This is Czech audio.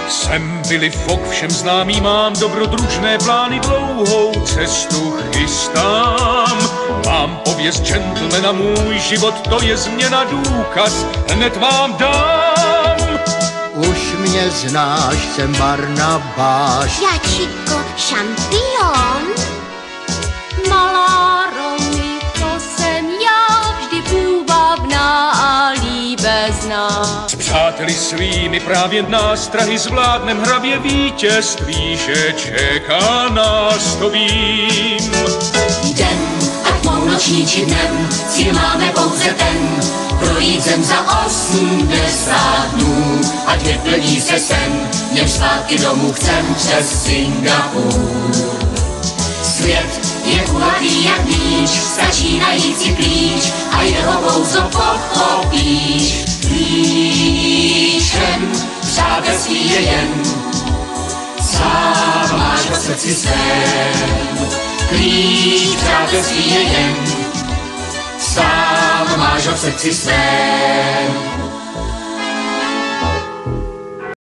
Jsem Billy Fogg, všem známý, mám dobrodružné plány, dlouhou cestu chystám. Mám pověst gentlemana, můj život to je změna, důkaz hned vám dám. Už mě znáš, jsem Barnabáš. Já Chico šampion. Malá Romy, to jsem já, vždy půvabná a líbezná. S přáteli svými právě nástrahy zvládnem hravě vítězství, že čeká nás, to vím. Den, ať půlnoční či dnem, cíl máme pouze ten, projít zem za 80 dnů, ať vyplní se sen, něž zpátky domů chcem přes Singapur. Svět je kulatý jak míč, stačí najít si klíč a jeho kouzlo pochopíš. Klíčem přátelství je jen, sám máš v srdci svém. Klíč přátelství je jen, sám máš v srdci svém.